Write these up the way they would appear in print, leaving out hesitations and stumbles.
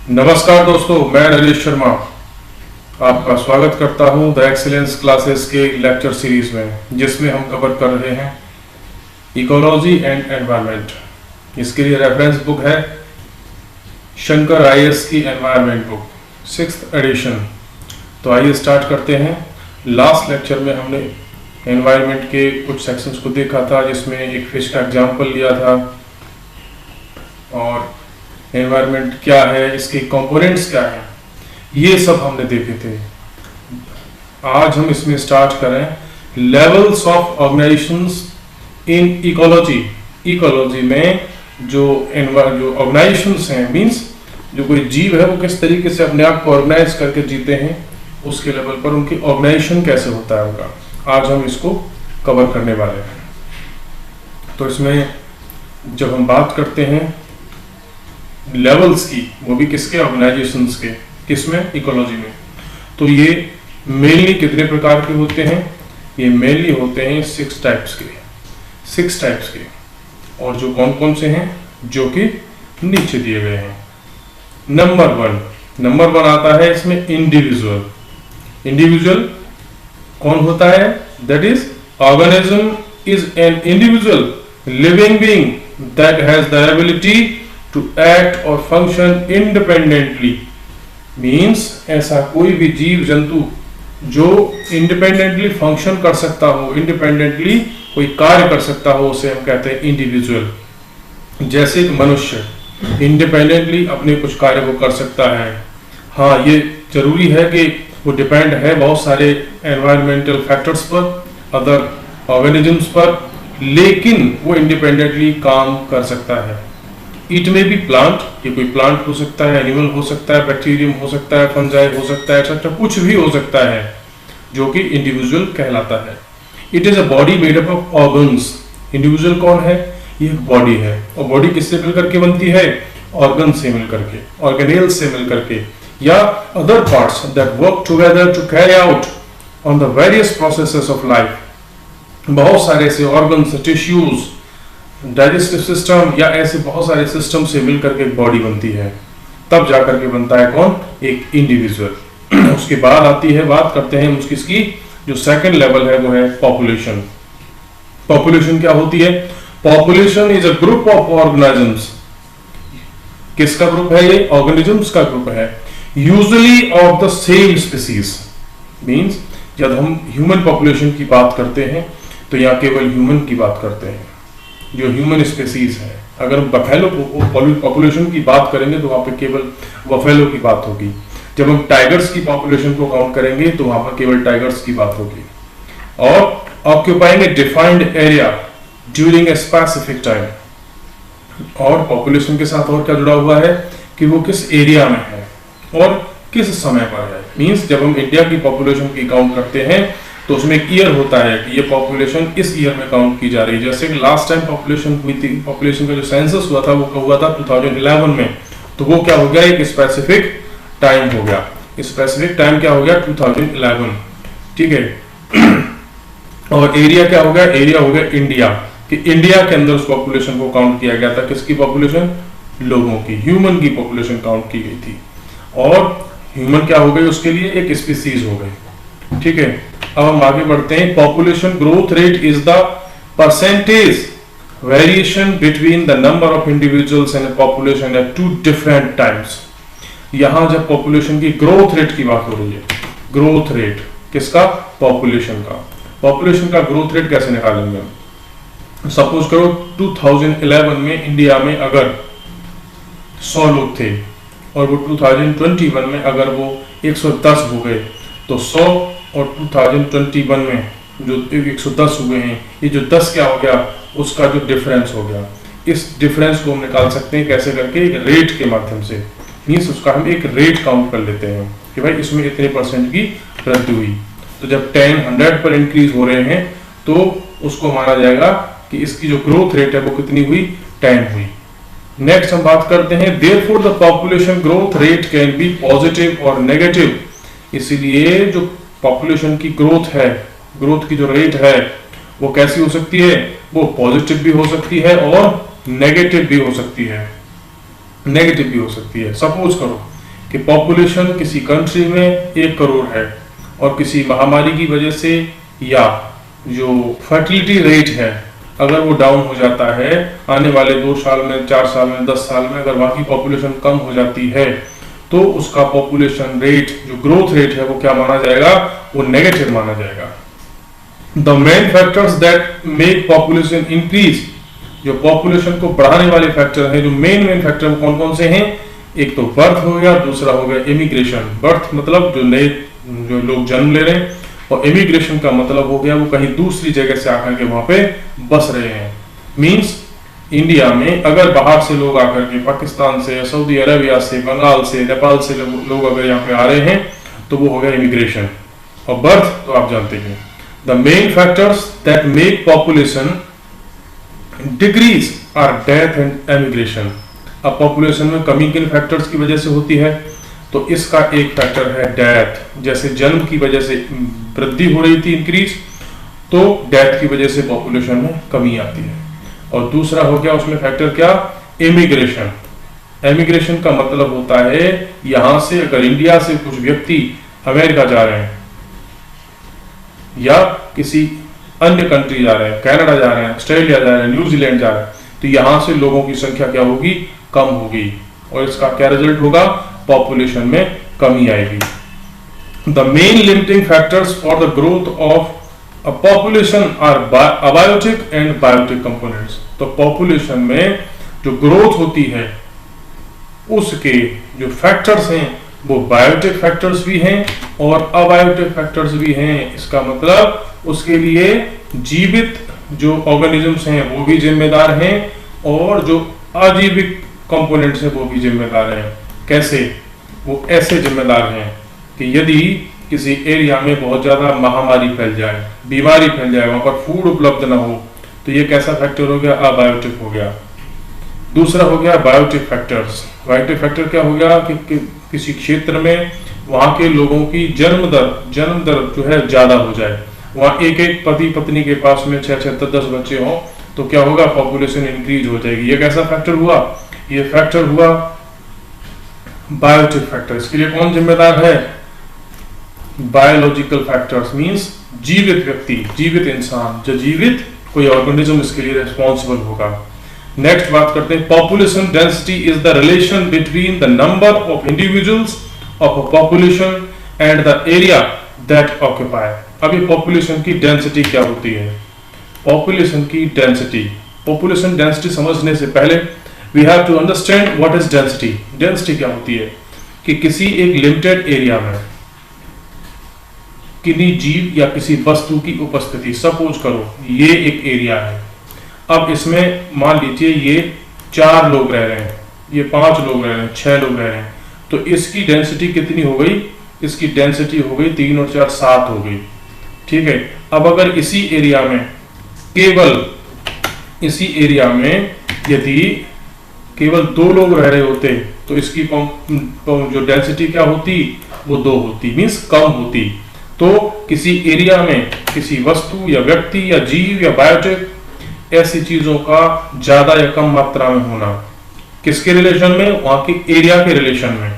नमस्कार दोस्तों, मैं नरेश शर्मा आपका स्वागत करता हूं द एक्सीलेंस क्लासेस के लेक्चर सीरीज में, जिसमें हम कवर कर रहे हैं इकोलॉजी एंड एनवायरनमेंट। इसके लिए रेफरेंस बुक है शंकर आईएएस की एनवायरनमेंट बुक 6th एडिशन। तो आइए स्टार्ट करते हैं। लास्ट लेक्चर में हमने एनवायरनमेंट के कुछ सेक्शंस को देखा था, जिसमें एक फिश का एग्जाम्पल लिया था और एनवायरनमेंट क्या है, इसके कंपोनेंट्स क्या हैं, ये सब हमने देखे थे। आज हम इसमें स्टार्ट करें levels of organisations in ecology. Ecology में जो ऑर्गेनाइजेशंस हैं, मींस जो कोई जीव है वो किस तरीके से अपने आप को ऑर्गेनाइज करके जीते हैं, उसके लेवल पर उनकी ऑर्गेनाइजेशन कैसे होता है उनका, आज हम इसको कवर करने वाले हैं। तो इसमें जब हम बात करते हैं लेवल्स की, वो भी किसके, ऑर्गेनाइजेशंस के, किसमें, इकोलॉजी में, तो ये मेनली कितने प्रकार के होते हैं? ये मेनली होते हैं 6 टाइप्स के। और जो कौन कौन से हैं, जो कि नीचे दिए गए हैं। नंबर वन आता है इसमें इंडिविजुअल कौन होता है? That is organism is an individual living being that has the ability to act or function independently। means ऐसा कोई भी जीव जंतु जो इंडिपेंडेंटली फंक्शन कर सकता हो, इंडिपेंडेंटली कोई कार्य कर सकता हो, उसे हम कहते हैं इंडिविजुअल। जैसे एक मनुष्य इंडिपेंडेंटली अपने कुछ कार्य को कर सकता है। हाँ, ये जरूरी है कि वो डिपेंड है बहुत सारे एनवायरमेंटल फैक्टर्स पर, अदर ऑर्गेनिजम्स पर, लेकिन वो इंडिपेंडेंटली काम कर सकता है। इट में भी प्लांट, ये कोई प्लांट हो सकता है, एनिमल हो सकता है, बैक्टीरियम हो सकता है, फंजाई हो सकता है, एक्सेट्रा, कुछ भी हो सकता है जो कि इंडिविजुअल कहलाता है। It is a body made up of organs. Individual कौन है? ये बॉडी है। और बॉडी किससे मिलकर के बनती है? ऑर्गन से मिलकर के, ऑर्गेनेल से मिलकर के, या other parts that work together to carry out on the various processes of life. बहुत सारे ऐसे ऑर्गन्स, टिश्यूज, डाइजेस्टिव सिस्टम, या ऐसे बहुत सारे सिस्टम से मिलकर के एक बॉडी बनती है, तब जाकर के बनता है कौन? एक इंडिविजुअल। उसके बाद आती है, बात करते हैं उसकी जो सेकंड लेवल है, वो है पॉपुलेशन। पॉपुलेशन क्या होती है? Population is a group of organisms. किसका ग्रुप है ये? ऑर्गेनिजम्स का ग्रुप है। Usually of the same species. Means जब हम ह्यूमन पॉपुलेशन की बात करते हैं तो यहाँ केवल ह्यूमन की बात करते हैं, जो ह्यूमन स्पीसीज है। अगर हम बफेलो पॉपुलेशन की बात करेंगे तो वहां पे केवल बफेलो की बात होगी। जब हम टाइगर्स की पॉपुलेशन को काउंट करेंगे तो वहां पर केवल टाइगर्स की बात होगी। और occupying A defined area during a specific time. और पॉपुलेशन के साथ और क्या जुड़ा हुआ है कि वो किस एरिया में है और किस समय पर है। मींस जब हम इंडिया की पॉपुलेशन की काउंट करते हैं तो उसमें एक ईयर होता है कि ये पॉपुलेशन इस ईयर में काउंट की जा रही है। जैसे कि लास्ट टाइम पॉपुलेशन हुई थी, पॉपुलेशन का जो सेंसस हुआ था वो हुआ था 2011 में, तो वो क्या हो गया? एक स्पेसिफिक टाइम हो गया। स्पेसिफिक टाइम क्या हो गया? 2011, ठीक है। और एरिया क्या हो गया? एरिया हो गया इंडिया, कि इंडिया के अंदर उस पॉपुलेशन को काउंट किया गया था। किसकी पॉपुलेशन? लोगों की, ह्यूमन की पॉपुलेशन काउंट की गई थी। और ह्यूमन क्या हो गई? उसके लिए एक स्पीसीज हो गई, ठीक है। अब हम आगे बढ़ते हैं। Population growth rate is the percentage variation between the number of individuals in a population at two different times. यहां जब पॉपुलेशन की ग्रोथ रेट की बात हो रही है, ग्रोथ रेट किसका? पॉपुलेशन का। पॉपुलेशन का ग्रोथ रेट कैसे निकालेंगे? सपोज करो 2011 में इंडिया में अगर 100 लोग थे और वो 2021 में अगर वो 110 हो गए, तो 100 और 2021 में जो 110 हुए हैं, ये जो 10 क्या हो गया? उसका जो डिफरेंस हो गया। इस डिफरेंस को हम निकाल सकते हैं कैसे? करके एक रेट के माध्यम से। मींस उसका हम एक रेट काउंट कर लेते हैं कि भाई इसमें इतने परसेंट की वृद्धि हुई। तो जब 10 100 पर इंक्रीज हो रहे हैं तो उसको माना जाएगा कि इसकी जो ग्रोथ रेट है वो कितनी हुई? 10 हुई। नेक्स्ट हम बात करते हैं, therefore the population growth rate can be positive और नेगेटिव। इसीलिए जो पॉपुलेशन की ग्रोथ है, ग्रोथ की जो रेट है वो कैसी हो सकती है? वो पॉजिटिव भी हो सकती है और नेगेटिव भी हो सकती है। नेगेटिव भी हो सकती है। सपोज करो कि पॉपुलेशन किसी कंट्री में 1 करोड़ है और किसी महामारी की वजह से या जो फर्टिलिटी रेट है अगर वो डाउन हो जाता है, आने वाले 2 साल में, 4 साल में, 10 साल में अगर वहाँ की पॉपुलेशन कम हो जाती है तो उसका पॉपुलेशन रेट, जो ग्रोथ रेट है, वो क्या माना जाएगा? वो नेगेटिव माना जाएगा। The main factors that make population increase, जो पॉपुलेशन को बढ़ाने वाले फैक्टर हैं, जो मेन फैक्टर कौन कौन से हैं? एक तो बर्थ हो गया, दूसरा हो गया इमिग्रेशन। बर्थ मतलब जो लोग जन्म ले रहे हैं, और इमिग्रेशन का मतलब हो गया वो कहीं दूसरी जगह से आकर के वहां पे बस रहे हैं। मींस इंडिया में अगर बाहर से लोग आकर के, पाकिस्तान से, सऊदी अरेबिया से, बंगाल से, नेपाल से लोग अगर यहाँ पे आ रहे हैं तो वो हो गया इमिग्रेशन। और बर्थ तो आप जानते हैं। The main factors that make population decrease are death and emigration. अब पॉपुलेशन में कमी किन फैक्टर्स की वजह से होती है? तो इसका एक फैक्टर है डेथ। जैसे जन्म की वजह से वृद्धि हो रही थी, इंक्रीज, तो डेथ की वजह से पॉपुलेशन में कमी आती है। और दूसरा हो गया उसमें फैक्टर क्या? इमिग्रेशन। एमिग्रेशन का मतलब होता है यहां से अगर इंडिया से कुछ व्यक्ति अमेरिका जा रहे हैं या किसी अन्य कंट्री जा रहे हैं, कनाडा जा रहे हैं, ऑस्ट्रेलिया जा रहे हैं, न्यूजीलैंड जा रहे हैं, तो यहां से लोगों की संख्या क्या होगी? कम होगी। और इसका क्या रिजल्ट होगा? पॉपुलेशन में कमी आएगी। The main limiting factors for the growth of a population are abiotic and biotic components. तो पॉपुलेशन में जो ग्रोथ होती है उसके जो फैक्टर्स हैं वो बायोटिक फैक्टर्स भी हैं और अबायोटिक फैक्टर्स भी हैं। इसका मतलब उसके लिए जीवित जो ऑर्गेनिजम्स हैं वो भी जिम्मेदार हैं और जो अजीविक कंपोनेंट्स हैं वो भी जिम्मेदार हैं। कैसे? वो ऐसे जिम्मेदार हैं कि यदि किसी एरिया में बहुत ज्यादा महामारी फैल जाए, बीमारी फैल जाए, वहां पर फूड उपलब्ध ना हो, तो ये कैसा फैक्टर हो गया? अबायोटिक हो गया। दूसरा हो गया बायोटिक फैक्टर्स। बायोटिक फैक्टर क्या हो गया कि किसी क्षेत्र में वहां के लोगों की जन्म दर जो है ज्यादा हो जाए, वहां एक पति पत्नी के पास में 6-6, 10 बच्चे हों, तो क्या होगा? पॉपुलेशन इंक्रीज हो जाएगी। ये कैसा फैक्टर हुआ? ये फैक्टर हुआ बायोटिक फैक्टर। इसके लिए कौन जिम्मेदार है? बायोलॉजिकल फैक्टर्स मींस जीवित व्यक्ति, जीवित इंसान, जो जीवित कोई ऑर्गेनिज्म इसके लिए रिस्पॉन्सिबल होगा। नेक्स्ट बात करते हैं, population density is the relation between the number of individuals of a population and the area that occupy. अभी पॉपुलेशन की डेंसिटी क्या होती है? पॉपुलेशन की डेंसिटी, पॉपुलेशन डेंसिटी समझने से पहले we have to understand what is density. Density क्या होती है कि किसी एक लिमिटेड एरिया में किसी जीव या किसी वस्तु की उपस्थिति, सपोज करो ये एक एरिया है, अब इसमें मान लीजिए ये 4 लोग रह रहे हैं, ये 5 लोग रह रहे हैं, 6 लोग रह रहे हैं, तो इसकी डेंसिटी कितनी हो गई? इसकी डेंसिटी हो गई 3 और 4 7 हो गई। ठीक है। अब अगर इसी एरिया में यदि केवल 2 लोग रह रहे होते तो इसकी जो डेंसिटी क्या होती? वो 2 होती, मींस कम होती। तो किसी एरिया में किसी वस्तु या व्यक्ति या जीव या बायोटिक ऐसी चीजों का ज्यादा या कम मात्रा में होना, किसके रिलेशन में? वहां के एरिया के रिलेशन में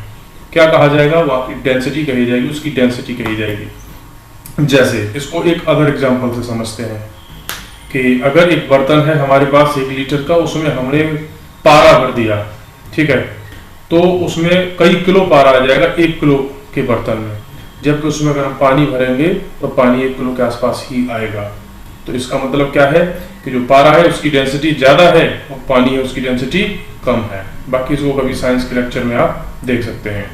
क्या कहा जाएगा? वहां की डेंसिटी कही जाएगी, उसकी डेंसिटी कही जाएगी। जैसे इसको एक अदर एग्जांपल से समझते हैं कि अगर एक बर्तन है हमारे पास 1 लीटर का, उसमें हमने पारा भर दिया, ठीक है, तो उसमें कई किलो पारा आ जाएगा 1 किलो के बर्तन में, जबकि उसमें अगर हम पानी भरेंगे तो पानी 1 किलो के आसपास ही आएगा। तो इसका मतलब क्या है कि जो पारा है उसकी डेंसिटी ज्यादा है और पानी है उसकी डेंसिटी कम है। बाकी इसको कभी साइंस के लेक्चर में आप देख सकते हैं।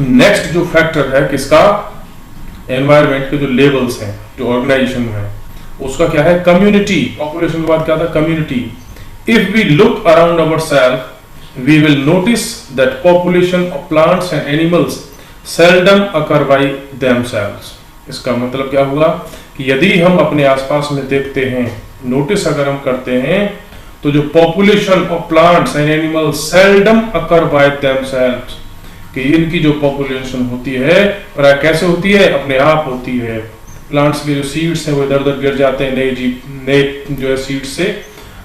नेक्स्ट जो फैक्टर है किसका? एनवायरनमेंट के जो लेवल्स हैं, जो ऑर्गेनाइजेशन है, उसका क्या है? कम्युनिटी। पॉपुलेशन के बाद क्या था? Community. If we look around ourselves we will notice that population of plants and animals seldom occur by themselves. इसका मतलब क्या हुआ कि यदि हम अपने आसपास में देखते हैं, नोटिस अगर हम करते हैं, तो जो population of plants and animals seldom occur by themselves, कि इनकी जो पॉपुलेशन होती है और कैसे होती है? अपने आप होती है। प्लांट्स के जो सीड्स हैं वो इधर उधर गिर जाते हैं, नए जो है सीड्स से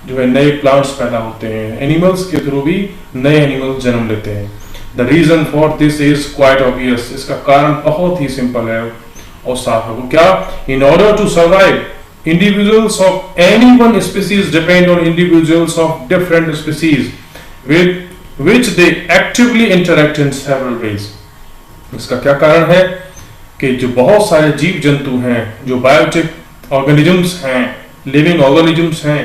जो है नए प्लांट्स पैदा होते हैं। एनिमल्स के थ्रू भी नए एनिमल्स जन्म लेते हैं। The reason for this is quite obvious, इसका कारण बहुत ही सिंपल है और साफ है। वो क्या? In order to survive individuals of any one species depend on individuals of different species with which they actively interact in several ways। इसका क्या कारण है कि जो बहुत सारे जीव जंतु हैं, जो बायोटिक ऑर्गेनिजम्स हैं, लिविंग ऑर्गेनिजम्स हैं,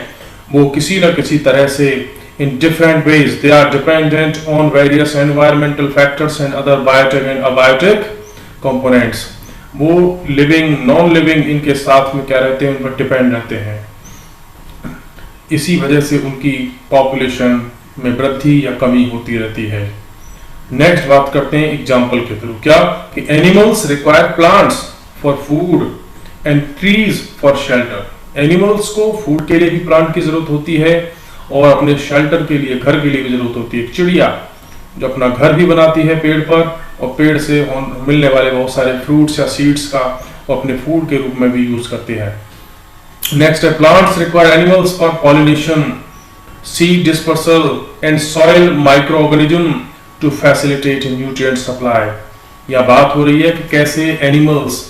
वो किसी न किसी तरह से in different ways they are dependent on various environmental factors and other biotic and abiotic components। वो लिविंग नॉन लिविंग इनके साथ में क्या रहते हैं, उन पर डिपेंड रहते हैं। इसी वजह से उनकी पॉपुलेशन में वृद्धि या कमी होती रहती है। नेक्स्ट बात करते हैं एग्जाम्पल के थ्रू। क्या कि animals require plants for food and trees for shelter. Animals को फूड के लिए भी प्लांट की जरूरत होती है और अपने शेल्टर के लिए, घर के लिए भी जरूरत होती है। चिड़िया जो अपना घर भी बनाती है पेड़ पर, और पेड़ से मिलने वाले बहुत सारे फ्रूट्स या सीड्स का वो अपने फूड के रूप में भी यूज करते हैं। नेक्स्ट है plants require animals for pollination, seed dispersal and soil micro organism to facilitate nutrient supply. यह बात हो रही है कि कैसे एनिमल्स,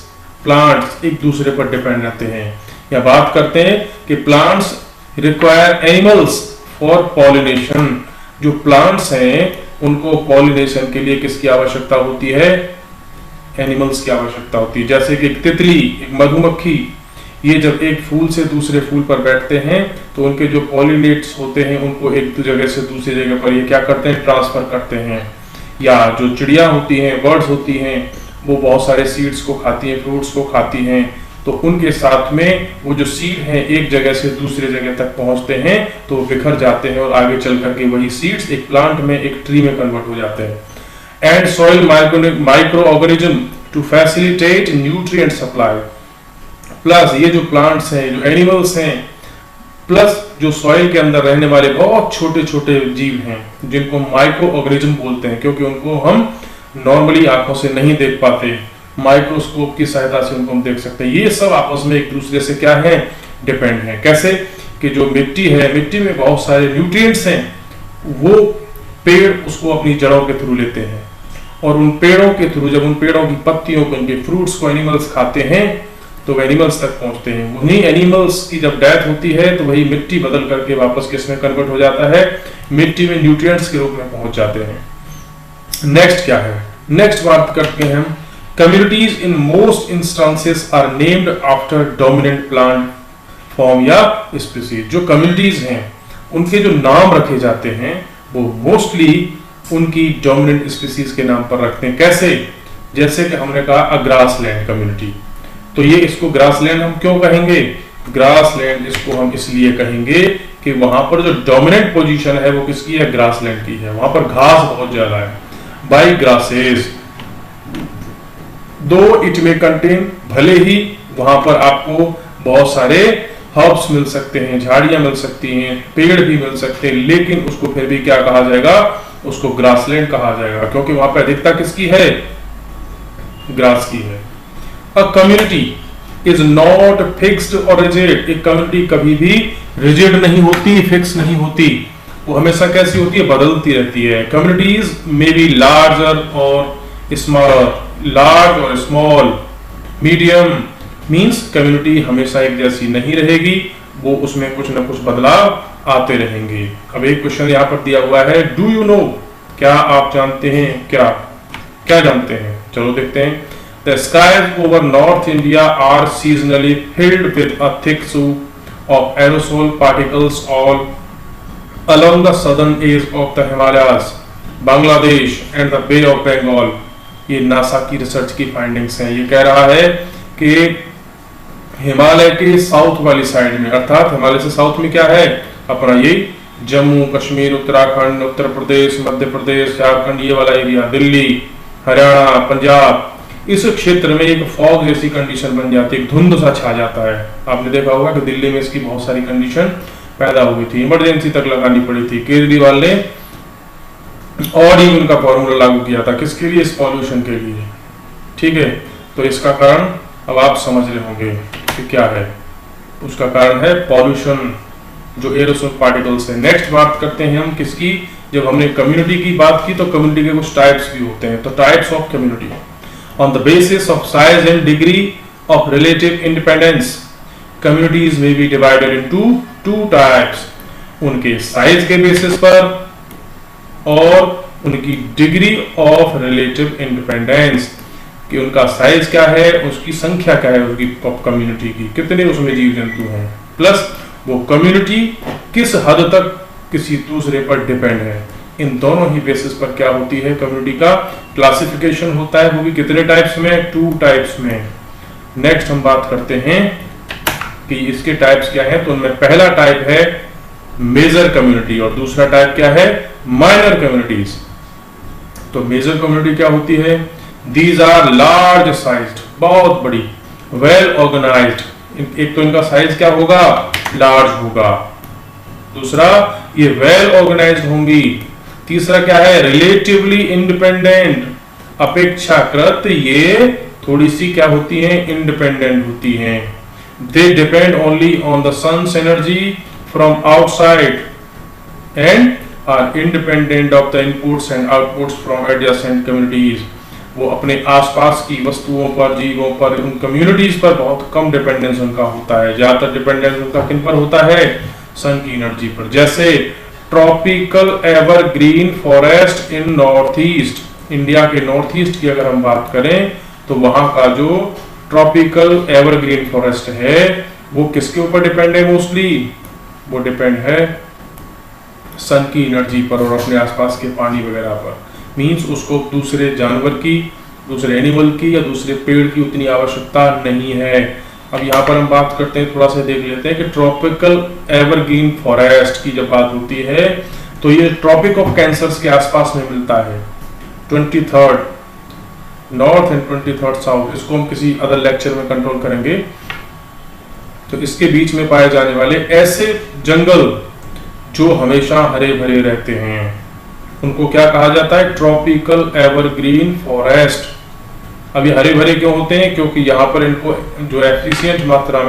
प्लांट्स एक दूसरे पर डिपेंड रहते हैं। या बात करते हैं कि plants require animals for pollination. जो प्लांट्स हैं उनको पॉलिनेशन के लिए किसकी आवश्यकता होती है? एनिमल्स की आवश्यकता होती है। जैसे कि एक तितली, एक मधुमक्खी, ये जब एक फूल से दूसरे फूल पर बैठते हैं तो उनके जो पॉलिनेट्स होते हैं उनको एक जगह से दूसरी जगह पर ये क्या करते हैं, ट्रांसफर करते हैं। या जो चिड़िया होती हैं, बर्ड्स होती हैं, वो बहुत सारे सीड्स को खाती हैं, फ्रूट्स को खाती हैं, तो उनके साथ में वो जो सीड हैं एक जगह से दूसरे जगह तक पहुंचते हैं तो बिखर जाते हैं और आगे चल करके वही सीड्स एक प्लांट में, एक ट्री में कन्वर्ट हो जाते हैं। And soil micro organism to facilitate nutrient supply. Plus ये जो प्लांट्स हैं, जो एनिमल्स हैं, प्लस जो सॉइल के अंदर रहने वाले बहुत छोटे छोटे जीव हैं जिनको माइक्रो ऑर्गेनिज्म बोलते हैं, क्योंकि उनको हम नॉर्मली आंखों से नहीं देख पाते, माइक्रोस्कोप की सहायता से उनको हम देख सकते हैं। ये सब आपस में एक दूसरे से क्या है, डिपेंड है। कैसे कि जो मिट्टी है, मिट्टी में बहुत सारे न्यूट्रिएंट्स हैं, वो पेड़ उसको अपनी जड़ों के थ्रू लेते हैं और उन पेड़ों के थ्रू, जब उन पेड़ों की पत्तियों को, उनके फ्रूट्स को एनिमल्स खाते हैं तो वो एनिमल्स तक पहुंचते हैं। वहीं एनिमल्स की जब डेथ होती है तो वही मिट्टी बदल करके वापस किसमें कन्वर्ट हो जाता है, मिट्टी में न्यूट्रिएंट्स के रूप में पहुंच जाते हैं। नेक्स्ट क्या है? नेक्स्ट बात करते हैं हम communities in most instances are named after dominant plant form या species। जो communities हैं उनके जो नाम रखे जाते हैं वो मोस्टली उनकी डोमिनेंट स्पीसीज के नाम पर रखते हैं। कैसे? जैसे कि हमने कहा ग्रासलैंड कम्युनिटी, तो ये इसको ग्रासलैंड हम क्यों कहेंगे? ग्रासलैंड इसको हम इसलिए कहेंगे कि वहां पर जो डोमिनेंट पोजीशन है वो किसकी है? ग्रासलैंड की है। वहां पर घास बहुत ज्यादा है, बाई ग्रासेस। दो इट में कंटेन, भले ही वहां पर आपको बहुत सारे हर्ब्स मिल सकते हैं, झाड़ियां मिल सकती हैं, पेड़ भी मिल सकते हैं, लेकिन उसको फिर भी क्या कहा जाएगा? उसको ग्रासलैंड कहा जाएगा, क्योंकि वहां पर अधिकता किसकी है? ग्रास की है। A community is not fixed और रिजिड। एक कम्युनिटी कभी भी रिजिड नहीं होती, फिक्स नहीं होती, वो हमेशा कैसी होती है? बदलती रहती है। कम्युनिटीज में बी लार्जर और स्मॉलर, लार्ज और स्मॉल, मीडियम, मींस कम्युनिटी हमेशा एक जैसी नहीं रहेगी, वो उसमें कुछ न कुछ बदलाव आते रहेंगे। अब एक क्वेश्चन यहाँ पर दिया हुआ है, डू यू नो, क्या आप जानते हैं? क्या क्या जानते हैं? चलो देखते हैं। The skies over north India are seasonally filled with a thick soot of aerosol particles all along the southern edge of the Himalayas, Bangladesh and the Bay of Bengal। ये नासा की रिसर्च की findings हैं। ये कह रहा है कि हिमालय के साउथ वाली साइड में, अर्थात हिमालय से साउथ में क्या है अपना ये जम्मू कश्मीर, उत्तराखंड, उत्तर प्रदेश, मध्य प्रदेश, झारखंड, ये वाला एरिया, दिल्ली, हरियाणा, पंजाब, इस क्षेत्र में एक फॉग जैसी कंडीशन बन जाती है, धुंध सा छा जाता है। आपने देखा होगा कि दिल्ली में इसकी बहुत सारी कंडीशन पैदा हुई थी, इमरजेंसी तक लगानी पड़ी थी। केजरीवाल ने और ही उनका फॉर्मूला लागू किया था, किसके लिए? इस पॉल्यूशन के लिए। ठीक है, तो इसका कारण अब आप समझ रहे होंगे कि क्या है। उसका कारण है पॉल्यूशन, जो एरोसोल पार्टिकल्स है। नेक्स्ट बात करते हैं हम किसकी? जब हमने कम्युनिटी की बात की तो कम्युनिटी के कुछ टाइप्स भी होते हैं। तो types of community, on the basis of size and degree of relative independence communities में be divided into two types. उनके साइज के बेसिस पर और उनकी डिग्री ऑफ रिलेटिव इंडिपेंडेंस, कि उनका साइज क्या है, उसकी संख्या क्या है, उसकी कम्युनिटी की कितने उसमें जीव जंतु हैं, प्लस वो कम्युनिटी किस हद तक किसी दूसरे पर डिपेंड है। इन दोनों ही बेसिस पर क्या होती है, कम्युनिटी का क्लासिफिकेशन होता है, वो भी कितने टाइप्स में, टू टाइप्स में। नेक्स्ट हम बात करते हैं कि इसके टाइप्स क्या हैं। तो उनमें पहला टाइप है मेजर कम्युनिटी और दूसरा टाइप क्या है, माइनर कम्युनिटीज। तो मेजर कम्युनिटी क्या होती है, दीज आर लार्ज साइज्ड, बहुत बड़ी, वेल ऑर्गेनाइज्ड। एक तो इनका साइज क्या होगा, लार्ज होगा, दूसरा ये वेल ऑर्गेनाइज्ड होंगी, तीसरा क्या है, रिलेटिवली इंडिपेंडेंट, अपेक्षाकृत ये थोड़ी सी क्या होती हैं, इंडिपेंडेंट होती हैं। They depend only on the sun's energy from outside and are independent of the inputs and outputs from adjacent communities. वो अपने आसपास की वस्तुओं पर, जीवों पर, उन कम्युनिटीज पर बहुत कम डिपेंडेंस उनका होता है। ज्यादातर डिपेंडेंस उनका किन पर होता है, सन की एनर्जी पर। जैसे ट्रॉपिकल एवरग्रीन फॉरेस्ट इन नॉर्थ ईस्ट, इंडिया के नॉर्थ ईस्ट की अगर हम बात करें तो वहां का जो ट्रॉपिकल एवरग्रीन फॉरेस्ट है वो किसके ऊपर डिपेंड है, मोस्टली वो डिपेंड है सन की एनर्जी पर और अपने आसपास के पानी वगैरह पर। मींस उसको दूसरे जानवर की, दूसरे एनिमल की या दूसरे पेड़ की उतनी आवश्यकता नहीं है। अब यहाँ पर हम बात करते हैं, थोड़ा सा देख लेते हैं कि ट्रॉपिकल एवरग्रीन फॉरेस्ट की जब बात होती है तो ये ट्रॉपिक ऑफ कैंसर्स के आसपास में मिलता है, 23rd north and 23rd south. इसको हम किसी अदर लेक्चर में कंट्रोल करेंगे। तो इसके बीच में पाए जाने वाले ऐसे जंगल जो हमेशा हरे भरे रहते हैं उनको क्या कहा जाता है, ट्रॉपिकल एवरग्रीन फॉरेस्ट। अब ये हरे भरे क्यों होते हैं, क्योंकि यहाँ पर इनको जो सफिशिएंट मात्रा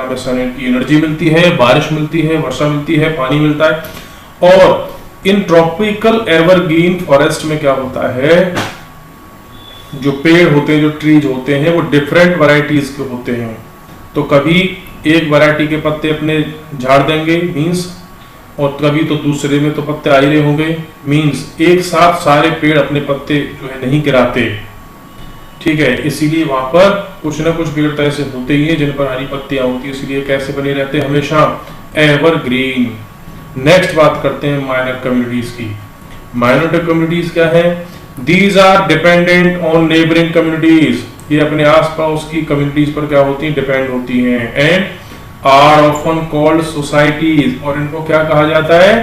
में सन की एनर्जी मिलती है, बारिश मिलती है, वर्षा मिलती है, पानी मिलता है। और इन ट्रॉपिकल एवरग्रीन फॉरेस्ट में क्या होता है, जो पेड़ होते हैं, जो ट्रीज होते हैं वो डिफरेंट वैरायटीज के होते हैं। तो कभी एक वैरायटी के पत्ते अपने झाड़ देंगे मींस, और कभी तो दूसरे में तो पत्ते आ ही रहे होंगे मींस, एक साथ सारे पेड़ अपने पत्ते जो है नहीं गिराते, ठीक है। इसीलिए वहां पर कुछ ना कुछ पेड़ तो ऐसे होते ही हैं जिन पर हरी पत्तियां होती है, इसलिए कैसे बने रहते हैं, हमेशा एवरग्रीन। नेक्स्ट बात करते हैं माइनर कम्युनिटीज की। माइनर कम्युनिटीज क्या है, these are dependent on neighbouring communities, ये अपने आसपास की कम्युनिटीज पर क्या होती हैं, डिपेंड होती हैं। And are often called societies, और इनको क्या कहा जाता है,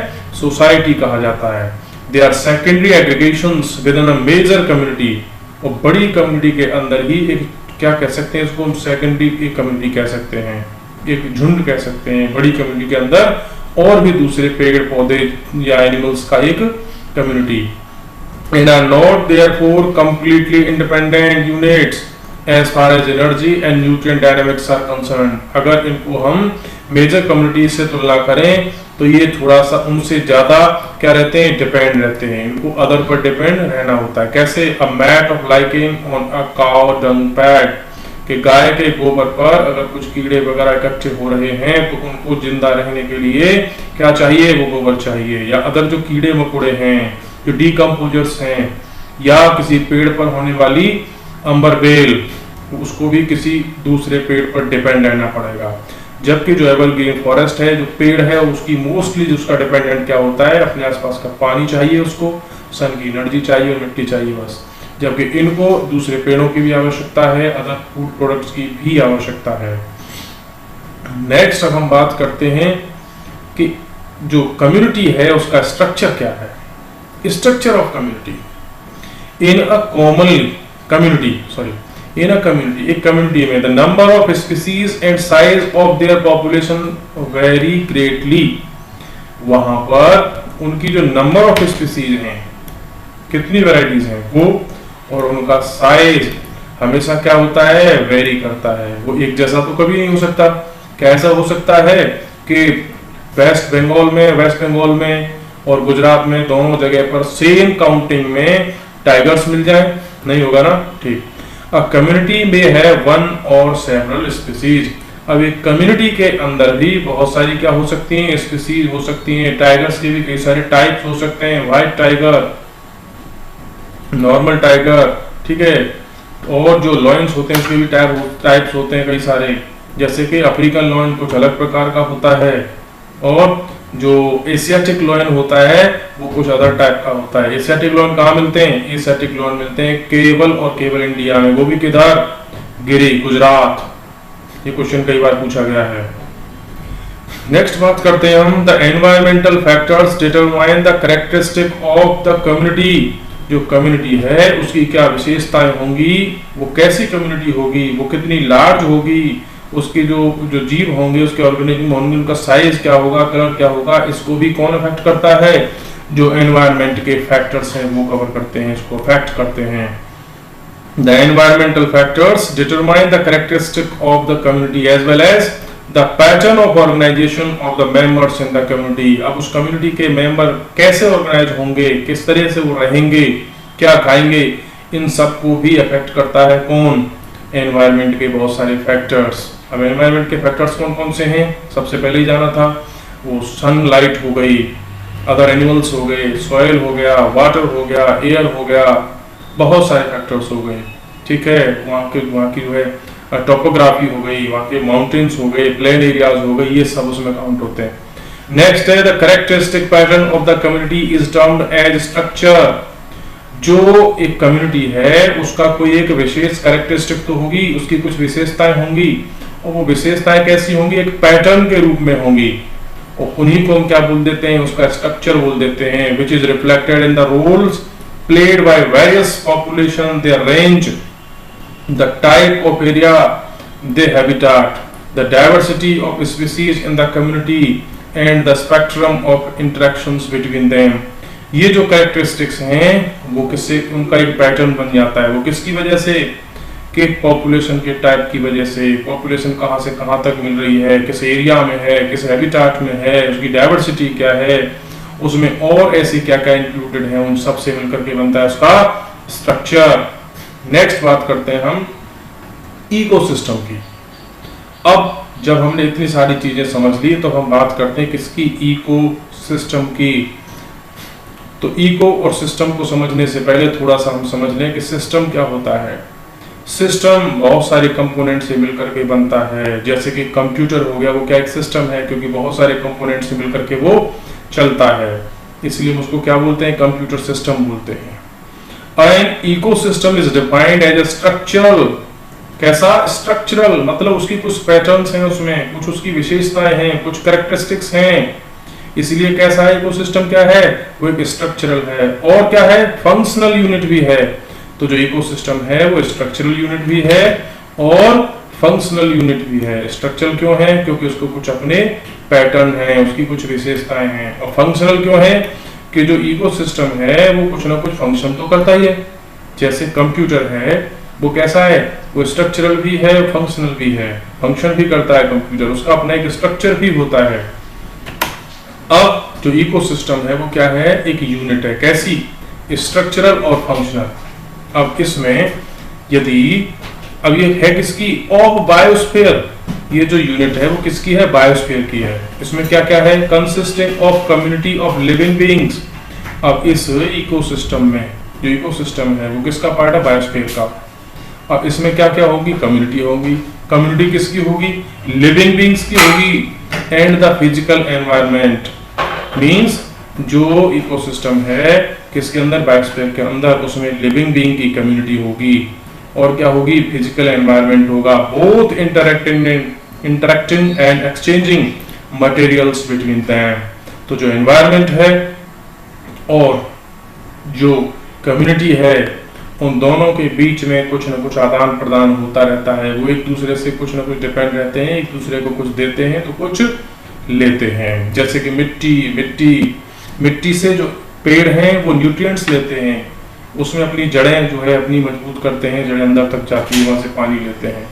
सोसाइटी कहा जाता है। They are secondary aggregations within a major community, और बड़ी कम्युनिटी के अंदर ही एक क्या कह सकते हैं, इसको हम सेकेंडरी कम्युनिटी कह सकते हैं, एक झुंड कह सकते हैं। बड़ी कम्युनिटी के अंदर और भी दूसरे पेड़ पौधे या एनिमल्स का एक community. And are not therefore completely independent units as far as energy and nutrient dynamics are concerned। अगर इनको हम मेजर कम्युनिटी से तुलना करें तो ये थोड़ा सा उनसे ज्यादा क्या रहते हैं, डिपेंड रहते हैं। इनको अदर पर डिपेंड रहना होता है। कैसे, a mat of lichen on a cow dung pad, कि गाय के गोबर पर अगर कुछ कीड़े वगैरह इकट्ठे हो रहे हैं तो उनको जिंदा रहने के लिए क्या चाहिए, वो गोबर चाहिए। या अदर जो कीड़े मकोड़े हैं, जो डीकम्पोजर्स हैं, या किसी पेड़ पर होने वाली अंबर बेल, उसको भी किसी दूसरे पेड़ पर डिपेंड रहना पड़ेगा। जबकि जो एवरग्रीन फॉरेस्ट है, जो पेड़ है, उसकी मोस्टली उसका डिपेंडेंट क्या होता है, अपने आसपास का पानी चाहिए, उसको सन की एनर्जी चाहिए और मिट्टी चाहिए बस। जबकि इनको दूसरे पेड़ों की भी आवश्यकता है, अदर फूड प्रोडक्ट्स की भी आवश्यकता है। नेक्स्ट अब हम बात करते हैं कि जो कम्युनिटी है उसका स्ट्रक्चर क्या है। Structure of community in a common community, in a community, एक कम्युनिटी में the number of species and size of their population vary greatly। वहां पर उनकी जो नंबर ऑफ स्पीसीज हैं, कितनी वैरायटीज हैं वो, और उनका साइज हमेशा क्या होता है, वेरी करता है। वो एक जैसा तो कभी नहीं हो सकता। कैसा हो सकता है कि वेस्ट बंगाल में और गुजरात में दोनों जगह पर सेम काउंटिंग में टाइगर्स मिल जाए? नहीं होगा ना। ठीक, अ कम्युनिटी में है वन और सेवरल स्पीसीज। अब एक कम्युनिटी के अंदर भी बहुत सारी क्या हो सकती हैं, स्पीसीज हो सकती हैं। टाइगर्स के भी कई सारे टाइप्स हो सकते हैं, व्हाइट टाइगर, नॉर्मल टाइगर, ठीक है। और जो लॉयंस होते हैं उसके भी टाइप्स होते हैं कई सारे, जैसे कि अफ्रीकन लॉयन कुछ अलग प्रकार का होता है, और जो एशियाटिक लॉयन होता है वो कुछ अदर टाइप का होता है। एशियाटिक लॉयन कहाँ मिलते हैं? एशियाटिक लॉयन मिलते हैं केवल और केवल इंडिया में, वो भी किधर? गिरी, गुजरात। ये क्वेश्चन कई बार पूछा गया है। नेक्स्ट बात करते हैं हम, the environmental factors determine the characteristic of the community. जो कम्युनिटी है उसकी क्या विशेषताएं होंगी, वो कैसी कम्युनिटी होगी, वो कितनी लार्ज होगी, उसके जो जो जीव होंगे, उसके ऑर्गेनिज्म होंगे, उनका साइज क्या होगा, कलर क्या होगा, इसको भी कौन अफेक्ट करता है? जो एनवायरमेंट के फैक्टर्स हैं वो कवर करते हैं, इसको अफेक्ट करते हैं। The environmental factors determine the characteristic of the community as well as the pattern of organisation of the members in the community. अब उस कम्युनिटी के मेंबर कैसे ऑर्गेनाइज होंगे, किस तरह से वो रहेंगे, क्या खाएंगे, इन सब को भी अफेक्ट करता है कौन? एनवायरमेंट के बहुत सारे फैक्टर्स। अब एनवायरमेंट के फैक्टर्स कौन कौन से हैं? सबसे पहले ही जाना था, वो सनलाइट हो गई, अदर एनिमल्स हो गए, सॉइल हो गया, वाटर हो गया, एयर हो गया, बहुत सारे फैक्टर्स हो गए, ठीक है। वहाँ की जो है टोपोग्राफी हो गई, वहाँ के माउंटेन्स हो गए, प्लेन एरियाज हो गए, ये सब उसमें काउंट होते हैं। नेक्स्ट है the characteristic pattern of the community is termed as structure. जो एक कम्युनिटी है उसका कोई एक विशेष कैरेक्टरिस्टिक तो होगी, उसकी कुछ विशेषताएं होंगी, और वो विशेषताएं कैसी होंगी? एक पैटर्न के रूप में होंगी, और उन्हीं को हम क्या बोल देते हैं? उसका स्ट्रक्चर बोल देते हैं, which is reflected in the roles played by various population, their range, the type of area they habitat, the diversity of species in the community and the spectrum of interactions between them। ये जो characteristics हैं वो किससे, उनका एक pattern बन जाता है। वो किसकी वजह से? कि पॉपुलेशन के टाइप की वजह से। पॉपुलेशन कहाँ से कहाँ तक मिल रही है, किस एरिया में है, किस हैबिटाट में है, उसकी डाइवर्सिटी क्या है, उसमें और ऐसे क्या क्या इंक्लूडेड है, उन सब से मिलकर के बनता है उसका स्ट्रक्चर। नेक्स्ट बात करते हैं हम इकोसिस्टम की। अब जब हमने इतनी सारी चीजें समझ ली तो हम बात करते हैं किसकी? इकोसिस्टम की। तो इको और सिस्टम को समझने से पहले थोड़ा सा हम समझ लें कि सिस्टम क्या होता है। सिस्टम बहुत सारे कंपोनेंट से मिलकर के बनता है। जैसे कि कंप्यूटर हो गया, वो क्या एक सिस्टम है, क्योंकि बहुत सारे कंपोनेंट से मिलकर के वो चलता है, इसलिए हम उसको क्या बोलते हैं? कंप्यूटर सिस्टम बोलते हैं। An ecosystem is defined as a structural, कैसा? स्ट्रक्चरल, मतलब उसकी कुछ पैटर्न्स हैं, उसमें कुछ उसकी विशेषताएं हैं, कुछ कैरेक्टरिस्टिक्स हैं, इसलिए कैसा है? इकोसिस्टम क्या है? वो एक स्ट्रक्चरल है। और क्या है? फंक्शनल यूनिट भी है। तो जो इकोसिस्टम है वो स्ट्रक्चरल यूनिट भी है और फंक्शनल यूनिट भी है। स्ट्रक्चरल क्यों है? क्योंकि उसको कुछ अपने पैटर्न है, उसकी कुछ विशेषताएं हैं। और फंक्शनल क्यों है? कि जो इकोसिस्टम है वो कुछ ना कुछ फंक्शन तो करता ही है। जैसे कंप्यूटर है, वो कैसा है? वो स्ट्रक्चरल भी है, फंक्शनल भी है, फंक्शन भी करता है कंप्यूटर, उसका अपना एक स्ट्रक्चर भी होता है। अब जो इकोसिस्टम है वो क्या है? एक यूनिट है। कैसी? स्ट्रक्चरल और फंक्शनल। अब इसमें यदि अब ये है किसकी? Of biosphere. ये जो यूनिट है वो किसकी है? बायोस्फीयर की है। इसमें क्या क्या है? Consisting of community of living beings. अब इस इकोसिस्टम में जो इकोसिस्टम है वो किसका पार्ट है? बायोस्फीयर का। अब इसमें क्या क्या होगी? कम्युनिटी होगी। कम्युनिटी किसकी होगी? लिविंग बीइंग्स की होगी। And the physical environment means जो इकोसिस्टम है किसके अंदर? बायोस्फीयर के अंदर, उसमें लिविंग बीइंग की कम्युनिटी होगी। और क्या होगी? फिजिकल एनवायरनमेंट होगा। Both interacting and exchanging materials between them. तो जो एनवायरनमेंट है और जो कम्युनिटी है, उन दोनों के बीच में कुछ न कुछ आदान प्रदान होता रहता है। वो एक दूसरे से कुछ न कुछ डिपेंड रहते हैं, एक दूसरे को कुछ देते हैं तो कुछ लेते हैं। जैसे कि मिट्टी से जो पेड़ हैं वो न्यूट्रिएंट्स लेते हैं, उसमें अपनी जड़ें जो है अपनी मजबूत करते हैं, जड़ें अंदर तक जाती है, वहां से पानी लेते हैं।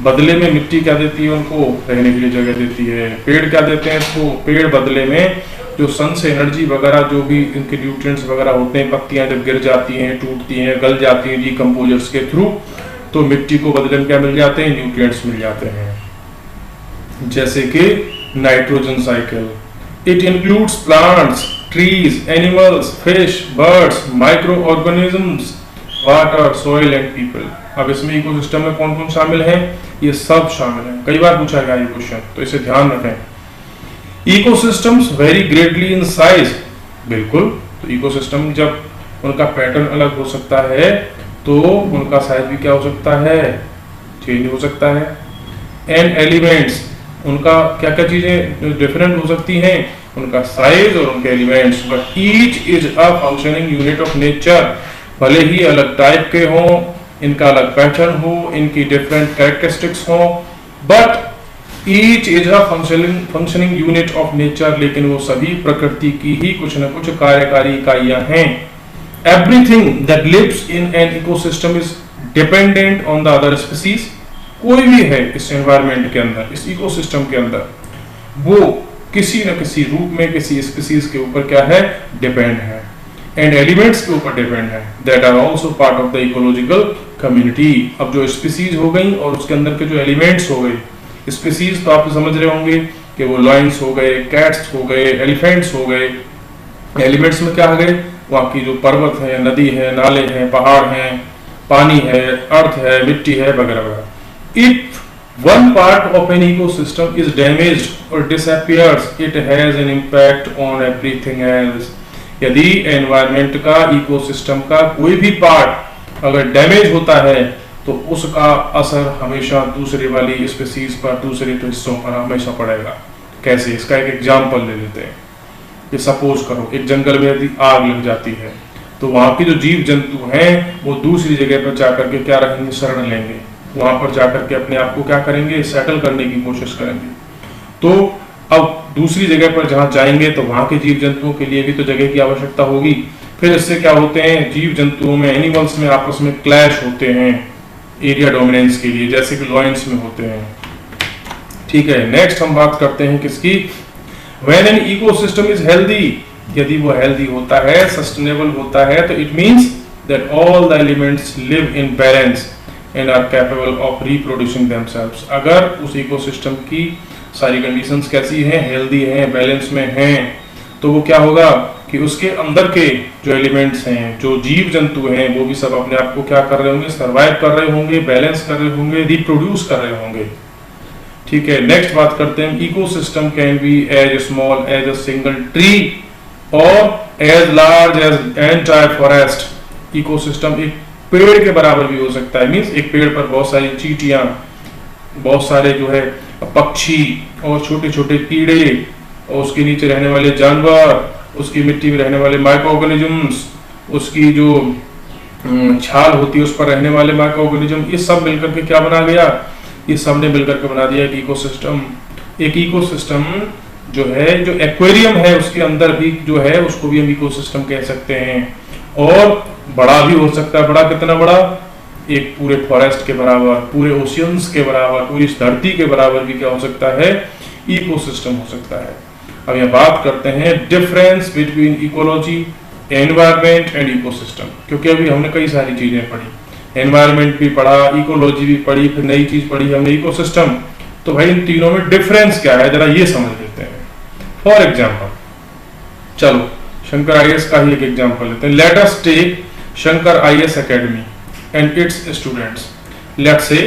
बदले में मिट्टी क्या देती है? उनको रहने के लिए जगह देती है। पेड़ क्या देते हैं इसको? पेड़ बदले में जो सन से एनर्जी वगैरह जो भी इनके न्यूट्रिएंट्स वगैरह होते हैं, पत्तियां जब गिर जाती हैं, टूटती हैं, गल जाती हैं डीकंपोजर्स के थ्रू, तो मिट्टी को बदले में क्या मिल जाते हैं, न्यूट्रिएंट्स मिल जाते हैं, जैसे कि nitrogen cycle. It includes plants, trees, animals, fish, birds, micro organisms, water, soil and people. अब इसमें इकोसिस्टम में कौन कौन शामिल है, ये सब शामिल है। कई बार पूछा गया ये क्वेश्चन, तो इसे ध्यान रखें। Ecosystems very greatly in size, बिल्कुल, तो इकोसिस्टम जब उनका पैटर्न अलग हो सकता है तो उनका साइज भी क्या हो सकता है, चेंज हो सकता है। एंड एलिमेंट्स, उनका क्या क्या चीजें डिफरेंट हो सकती हैं, उनका साइज और उनके elements. But each is a functioning unit of nature, भले ही अलग टाइप के हों, इनका अलग पैटर्न हो, इनकी डिफरेंट कैरेक्टरिस्टिक्स हो, but each is a functioning unit of nature, लेकिन वो सभी प्रकृति की ही कुछ न कुछ कार्यकारी इकाइयां हैं। Everything that lives in an ecosystem is dependent on the other species. कोई भी है इस एनवायरमेंट के अंदर, इस इकोसिस्टम के अंदर, वो किसी न किसी रूप में किसी स्पीसीज के ऊपर क्या है, डिपेंड है, एंड एलिमेंट्स के ऊपर डिपेंड है, that are also part of the ecological community. अब जो स्पीसीज हो गई और उसके अंदर के जो एलिमेंट्स हो गए, स्पीसीज तो आप समझ रहे होंगे कि वो लॉयंस हो गए, कैट्स हो गए, एलिफेंट्स हो गए। एलिमेंट्स में क्या आ गए, वहाँ की जो पर्वत है, नदी है, नाले हैं, पहाड़ हैं, पानी है, अर्थ है, मिट्टी है, वगैरह वगैरह। If one part of an ecosystem is damaged or disappears, it has an impact on everything else. यदि एनवायरमेंट का, इकोसिस्टम का कोई भी पार्ट अगर डैमेज होता है तो उसका असर हमेशा दूसरे वाली स्पीसीज पर, दूसरे तो हिस्सों पर हमेशा पड़ेगा। कैसे, इसका एक एग्जांपल ले लेते हैं। ये सपोज करो एक जंगल में यदि आग लग जाती है तो वहां की जो जीव जंतु हैं वो दूसरी जगह पर जाकर के क्या रहेंगे, शरण लेंगे, वहां पर जाकर के अपने आप को क्या करेंगे, सेटल करने की कोशिश करेंगे। तो अब दूसरी जगह पर जहां जाएंगे तो वहां के जीव जंतुओं के लिए भी तो जगह की आवश्यकता होगी। फिर इससे क्या होते हैं, जीव जंतुओं में, एनिमल्स में आपस में क्लैश होते हैं एरिया डोमिनेंस के लिए, जैसे कि लॉयंस में होते हैं। ठीक है, नेक्स्ट हम बात करते हैं किसकी, when an ecosystem is healthy, यदि वो हेल्दी होता है, सस्टेनेबल होता है, तो it means that all the elements live in balance and are capable of reproducing themselves। अगर उस इकोसिस्टम की सारी कंडीशंस कैसी हैं, हेल्दी हैं, बैलेंस में हैं, तो वो क्या होगा कि उसके अंदर के जो एलिमेंट्स हैं, जो जीव जंतु हैं, वो भी सब अपने आप को क्या कर रहे होंगे, सर्वाइव कर रहे होंगे, बैलेंस कर रहे होंगे, रिप्रोड्यूस कर रहे होंगे। ठीक है, नेक्स्ट बात करते हैं, ecosystem can be as small as a single tree और as large as entire forest. Ecosystem एक पेड़ के बराबर भी हो सकता है, मींस एक पेड़ पर बहुत सारी चींटियां, बहुत सारे जो है पक्षी और छोटे छोटे कीड़े, और उसके नीचे रहने वाले जानवर, उसकी मिट्टी में रहने वाले माइक्रो ऑर्गेनिजम्स, उसकी जो छाल होती है उस पर रहने वाले माइक्रो ऑर्गेनिज्म, ये सब मिलकर के क्या बना गया, ये सब ने मिलकर के बना दिया एक इकोसिस्टम। एक इकोसिस्टम जो है, जो एक्वेरियम है उसके अंदर भी जो है उसको भी हम इकोसिस्टम कह सकते हैं, और बड़ा भी हो सकता है। बड़ा कितना बड़ा, एक पूरे फॉरेस्ट के बराबर, पूरे ओशियंस के बराबर, पूरी धरती के बराबर भी क्या हो सकता है, इकोसिस्टम हो सकता है। अब यह बात करते हैं difference between ecology, environment and ecosystem, क्योंकि अभी हमने कई सारी चीजें पढ़ी, एनवायरनमेंट भी पढ़ा, इकोलॉजी भी पढ़ी, फिर नई चीज पढ़ी हमने इकोसिस्टम। तो भाई इन तीनों में डिफरेंस क्या है, जरा ये समझ लेते हैं। फॉर एग्जाम्पल, चलो शंकर आईएएस का ही एक एग्जाम्पल लेते हैं। Let us take Shankar IAS Academy and its students. Let's say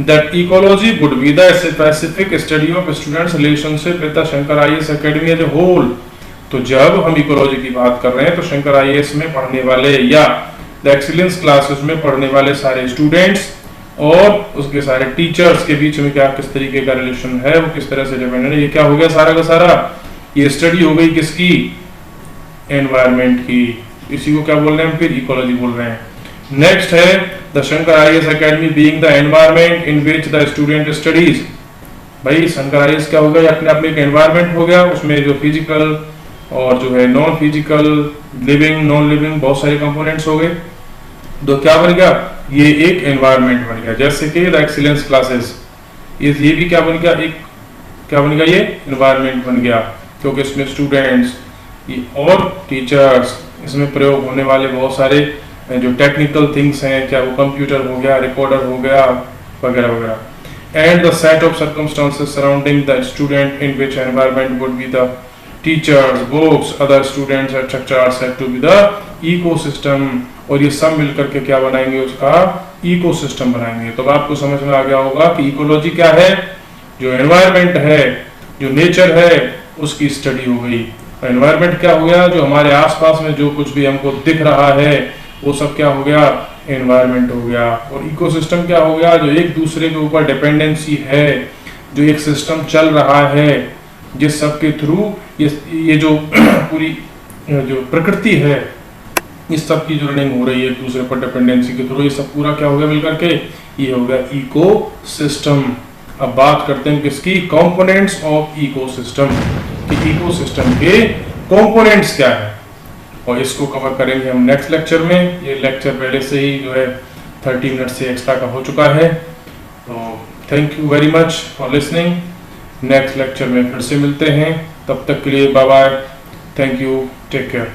that ecology would be the specific study of students' relationship with the Shankar IAS Academy as a whole. तो जब हम ecology की बात कर रहे हैं तो शंकर आईएएस में पढ़ने वाले या द एक्सीलेंस क्लासेस में पढ़ने वाले सारे स्टूडेंट्स और उसके सारे टीचर्स के बीच में क्या किस तरीके का रिलेशन है, वो किस तरह से डिपेंडेंट है, ये क्या हो गया सारा का सारा, ये स्टडी हो गई किसकी, एनवायरनमेंट की। इसी को क्या बोल रहे हैं हम, फिर इकोलॉजी बोल रहे हैं। नेक्स्ट है the Shankar IAS academy being the environment in which the student studies. भाई शंकर आईएएस क्या हो गया, अपने आप में एक एनवायरनमेंट हो गया, उसमें जो फिजिकल और जो है non physical, living, non living, बहुत सारे कंपोनेंट्स हो गए। तो क्या बन गया, ये एक एनवायरनमेंट बन गया। जैसे कि द एक्सीलेंस क्लासेस, ये भी क्या बन गया, एक क्या बन गया, ये एनवायरनमेंट बन गया, क्योंकि इसमें स्टूडेंट्स और टीचर्स, इसमें प्रयोग होने वाले बहुत सारे जो टेक्निकल थिंग्स हैं, चाहे वो कंप्यूटर हो गया, रिकॉर्डर हो गया, वगैरह वगैरह। And the set of circumstances surrounding the student in which environment would be the teachers, books, other students etcetera are said to be the ecosystem. और ये सब मिलकर के क्या बनाएंगे, उसका इकोसिस्टम बनाएंगे। तो आपको समझ में आ गया होगा कि इकोलॉजी क्या है, जो एनवायरनमेंट है, जो नेचर है, उसकी स्टडी हो गई। एनवायरनमेंट क्या हो गया, जो हमारे आसपास में जो कुछ भी हमको दिख रहा है वो सब क्या हो गया, एनवायरनमेंट हो गया। और इकोसिस्टम क्या हो गया, जो एक दूसरे के ऊपर डिपेंडेंसी है, जो एक सिस्टम चल रहा है जिस सब के थ्रू ये जो पूरी जो प्रकृति है, इस सब की जो रनिंग हो रही है एक दूसरे पर डिपेंडेंसी के थ्रू, ये सब पूरा क्या हो गया मिलकर के, ये हो गया इकोसिस्टम। अब बात करते हैं किसकी, कंपोनेंट्स ऑफ इकोसिस्टम, कि इकोसिस्टम के कंपोनेंट्स क्या है, और इसको कवर करेंगे हम नेक्स्ट लेक्चर में। ये लेक्चर पहले से ही जो है 30 मिनट से एक्स्ट्रा का हो चुका है। तो thank you very much for listening. Next lecture में फिर से मिलते हैं, तब तक के लिए bye bye, thank you, take care.